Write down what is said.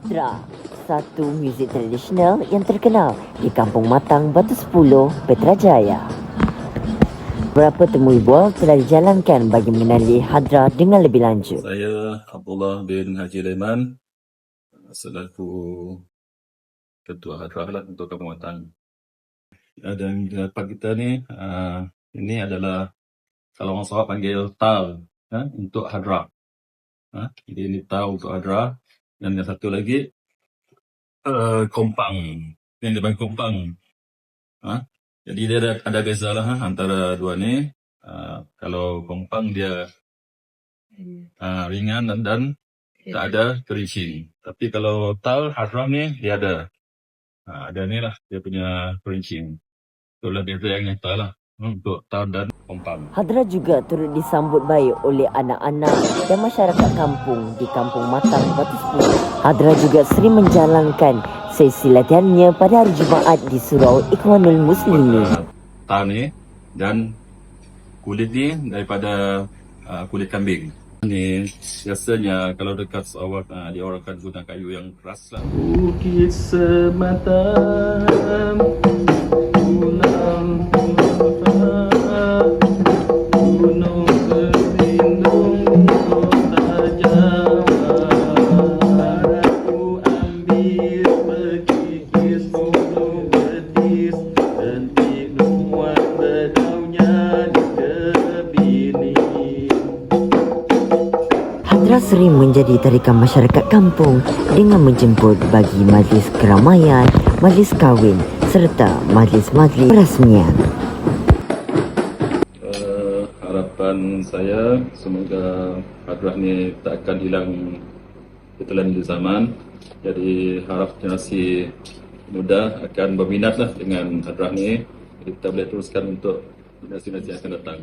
Hadra, satu muzik tradisional yang terkenal di Kampung Matang, Batu Sepuluh, Petrajaya. Beberapa temui bual telah dijalankan bagi mengenali Hadra dengan lebih lanjut. Saya Abdullah bin Haji Leman selaku Ketua Hadra lah untuk Kampung Matang. Dan dapat kita ni, ini adalah kalau orang Sarawak panggil tal untuk Hadra. Jadi ini tal untuk Hadra. Dan yang satu lagi kompang. Ini dia panggil kompang. Jadi dia ada beza lah antara dua ni. Kalau kompang dia ringan dan tak ada kerincing. Tapi kalau tal Hadra ni dia ada ni lah dia punya kerincing. Itulah beza yang nyata lah untuk tal dan kompang. Hadra juga turut disambut baik oleh anak-anak dan masyarakat kampung di Kampung Matang, Batu Sepuluh. Hadra juga sering menjalankan sesi latihannya pada hari Jumaat di Surau Ikhwanul Muslimin. Tal ni dan kulit ni daripada kulit kambing. Ni biasanya kalau dekat Sarawak dia orang akan guna kayu yang keras lah. Bukit Sematam, Pulang Gunung Berlindung Kota Jawa. Aku ambil berkikis bulu betis Rentik nuan bedaunya di kebini. Hadra sering menjadi tarikan masyarakat kampung dengan menjemput bagi majlis keramaian, majlis kahwin serta majlis-majlis perasmian. Harapan saya semoga Hadra ni tak akan hilang ketelan di zaman. Jadi harap generasi muda akan berminat lah dengan Hadra ni. Jadi kita boleh teruskan untuk generasi-generasi yang akan datang.